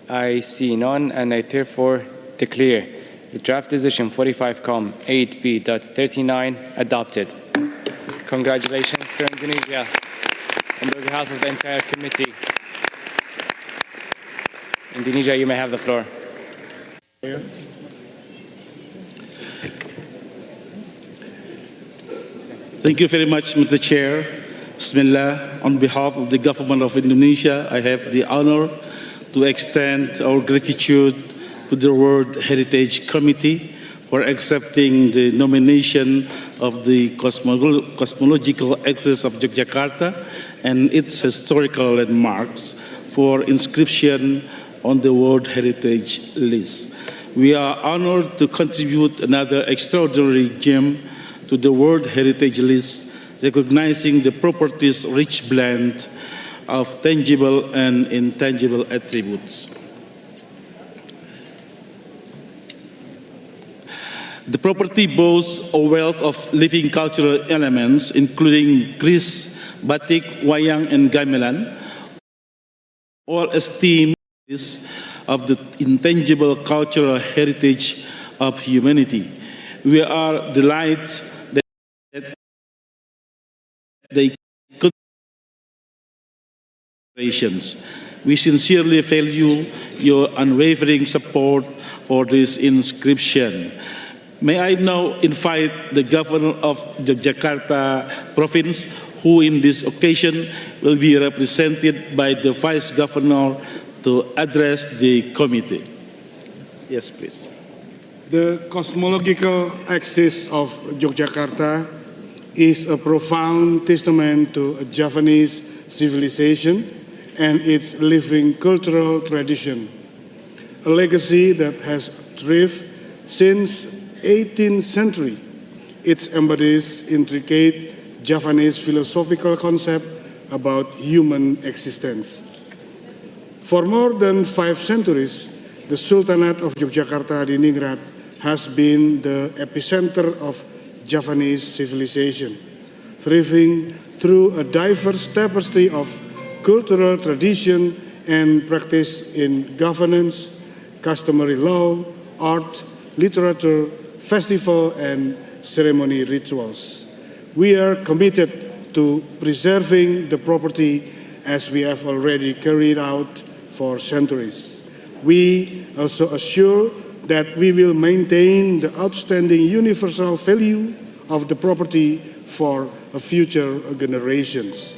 I see none, and I therefore declare the draft decision 45.8b.39 adopted. Congratulations to Indonesia on behalf of the entire committee. Indonesia, you may have the floor. Thank you very much, Mr. Chair. Bismillah. On behalf of the government of Indonesia, I have the honor to extend our gratitude to the World Heritage Committee for accepting the nomination of the cosmological axis of Yogyakarta and its historical landmarks for inscription on the World Heritage List. We are honored to contribute another extraordinary gem to the World Heritage List, recognizing the property's rich blend of tangible and intangible attributes. The property boasts a wealth of living cultural elements, including kris, batik, wayang, and gamelan, all esteemed of the intangible cultural heritage of humanity. We are delighted that they considerations. We sincerely value your unwavering support for this inscription. May I now invite the Governor of the Jakarta Province, who in this occasion will be represented by the Vice Governor, to address the committee. Yes, please. The cosmological axis of Yogyakarta is a profound testament to a Javanese civilization and its living cultural tradition, a legacy that has thrived since 18th century. It embodies intricate Javanese philosophical concept about human existence. For more than 5 centuries, the Sultanate of Yogyakarta di Ningrat has been the epicenter of Javanese civilization, thriving through a diverse tapestry of cultural tradition and practice in governance, customary law, art, literature, festival, and ceremony rituals. We are committed to preserving the property as we have already carried out for centuries. We also assure that we will maintain the outstanding universal value of the property for future generations.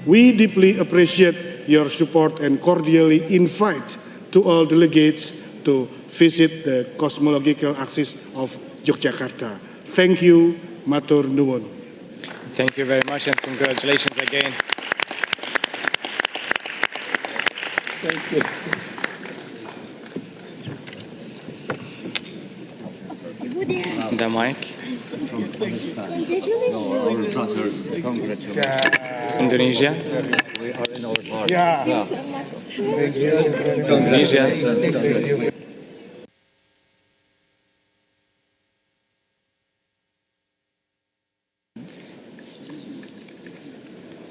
We deeply appreciate your support and cordially invite to all delegates to visit the cosmological axis of Yogyakarta. Thank you, Matur Nuwun. Thank you very much, and congratulations again. Thank you. The mic. No, our brothers, congratulations. Indonesia. We are in our heart. Yeah. Indonesia.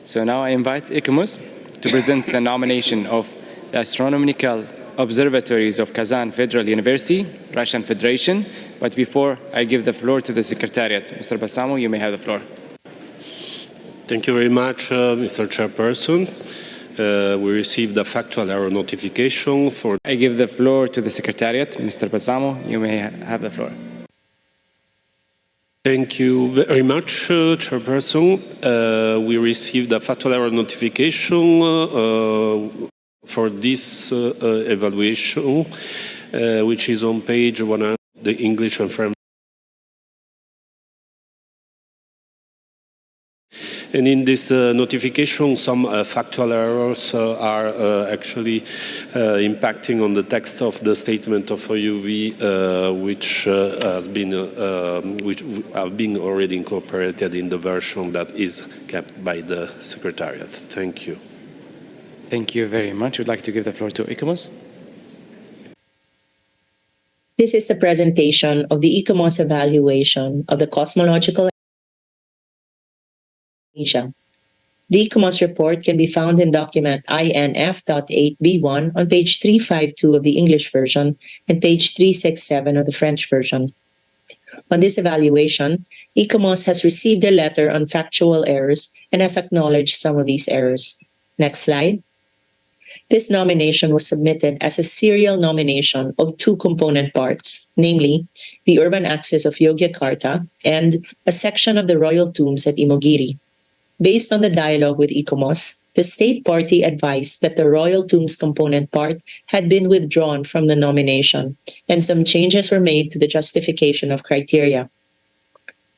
So now I invite ICOMOS to present the nomination of the Astronomical Observatories of Kazan Federal University, Russian Federation. But before I give the floor to the Secretariat, Mr. Bassamo, you may have the floor. Thank you very much, Mr. Chairperson. We received a factual error notification for... I give the floor to the Secretariat. Mr. Bassamo, you may have the floor. Thank you very much, Chairperson. We received a factual error notification for this evaluation, which is on page 100, the English and French. And in this notification, some factual errors are actually impacting on the text of the statement of OUV, which have been already incorporated in the version that is kept by the Secretariat. Thank you. Thank you very much. We'd like to give the floor to ICOMOS. This is the presentation of the ICOMOS evaluation of the cosmological Asia. The ICOMOS report can be found in document INF.8B1 on page 352 of the English version and page 367 of the French version. On this evaluation, ICOMOS has received a letter on factual errors and has acknowledged some of these errors. Next slide. This nomination was submitted as a serial nomination of two component parts, namely the urban axis of Yogyakarta and a section of the royal tombs at Imogiri. Based on the dialogue with ICOMOS, the state party advised that the royal tombs component part had been withdrawn from the nomination, and some changes were made to the justification of criteria.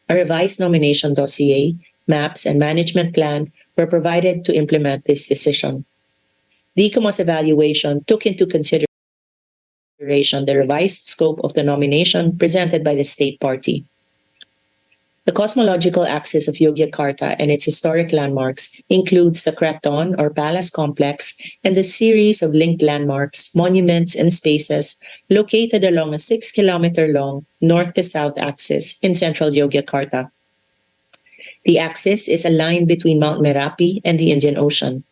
A revised nomination dossier, maps, and management plan were provided to implement this decision. The ICOMOS evaluation took into consideration the revised scope of the nomination presented by the state party. The cosmological axis of Yogyakarta and its historic landmarks includes the Kraton or Palace Complex and the series of linked landmarks, monuments, and spaces located along a 6-kilometer-long north to south axis in central Yogyakarta. The axis is a line between Mount Merapi and the Indian Ocean.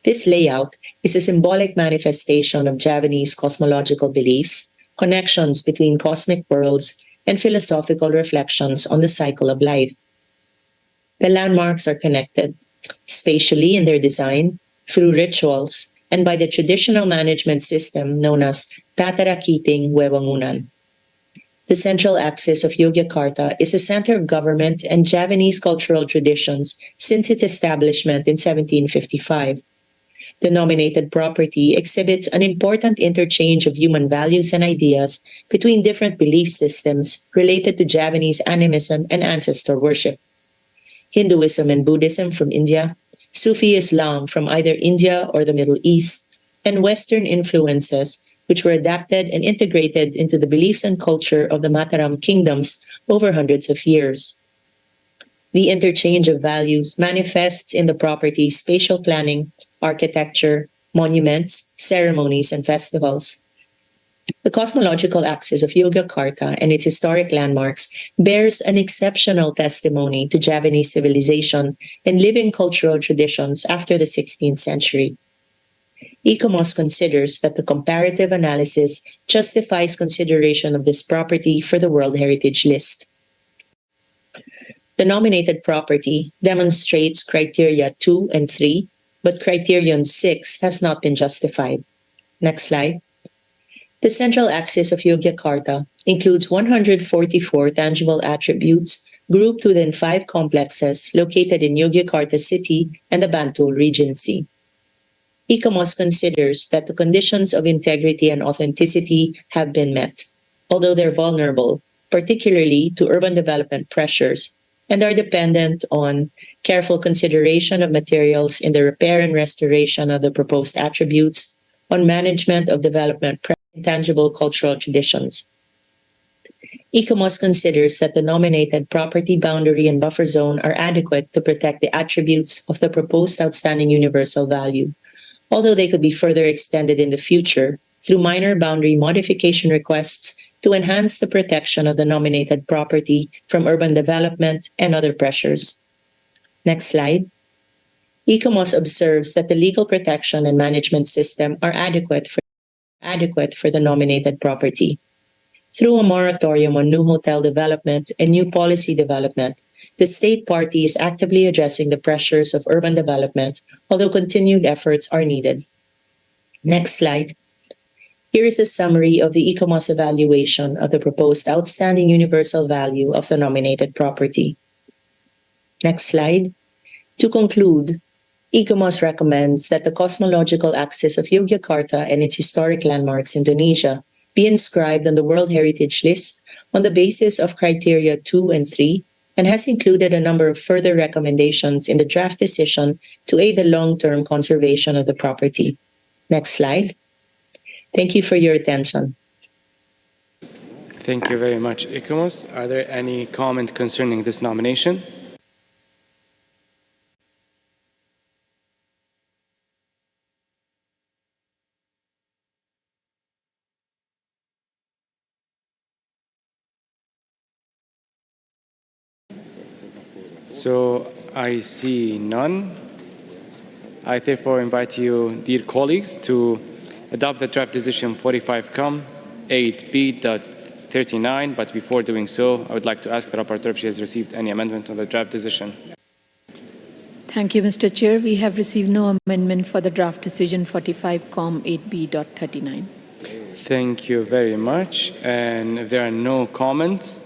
This layout is a symbolic manifestation of Javanese cosmological beliefs, connections between cosmic worlds, and philosophical reflections on the cycle of life. The landmarks are connected, spatially in their design, through rituals, and by the traditional management system known as Tatarakiting Wewangunan. The central axis of Yogyakarta is a center of government and Javanese cultural traditions since its establishment in 1755. The nominated property exhibits an important interchange of human values and ideas between different belief systems related to Javanese animism and ancestor worship. Hinduism and Buddhism from India, Sufi Islam from either India or the Middle East, and Western influences which were adapted and integrated into the beliefs and culture of the Mataram kingdoms over hundreds of years. The interchange of values manifests in the property's spatial planning, architecture, monuments, ceremonies, and festivals. The cosmological axis of Yogyakarta and its historic landmarks bears an exceptional testimony to Javanese civilization and living cultural traditions after the 16th century. ICOMOS considers that the comparative analysis justifies consideration of this property for the World Heritage List. The nominated property demonstrates criteria 2 and 3, but criterion 6 has not been justified. Next slide. The central axis of Yogyakarta includes 144 tangible attributes grouped within 5 complexes located in Yogyakarta City and the Bantul Regency. ICOMOS considers that the conditions of integrity and authenticity have been met, although they're vulnerable, particularly to urban development pressures, and are dependent on careful consideration of materials in the repair and restoration of the proposed attributes, on management of development intangible cultural traditions. ICOMOS considers that the nominated property boundary and buffer zone are adequate to protect the attributes of the proposed outstanding universal value, although they could be further extended in the future through minor boundary modification requests to enhance the protection of the nominated property from urban development and other pressures. Next slide. ICOMOS observes that the legal protection and management system are adequate for the nominated property. Through a moratorium on new hotel development and new policy development, the state party is actively addressing the pressures of urban development, although continued efforts are needed. Next slide. Here is a summary of the ICOMOS evaluation of the proposed outstanding universal value of the nominated property. Next slide. To conclude, ICOMOS recommends that the cosmological axis of Yogyakarta and its historic landmarks, Indonesia, be inscribed on the World Heritage List on the basis of criteria 2 and 3, and has included a number of further recommendations in the draft decision to aid the long-term conservation of the property. Next slide. Thank you for your attention. Thank you very much, ICOMOS. Are there any comments concerning this nomination? So I see none. I therefore invite you, dear colleagues, to adopt the draft decision 45Com 8B.39. But before doing so, I would like to ask the rapporteur if she has received any amendment on the draft decision. Thank you, Mr. Chair. We have received no amendment for the draft decision 45Com 8B.39. Thank you very much. And if there are no comments,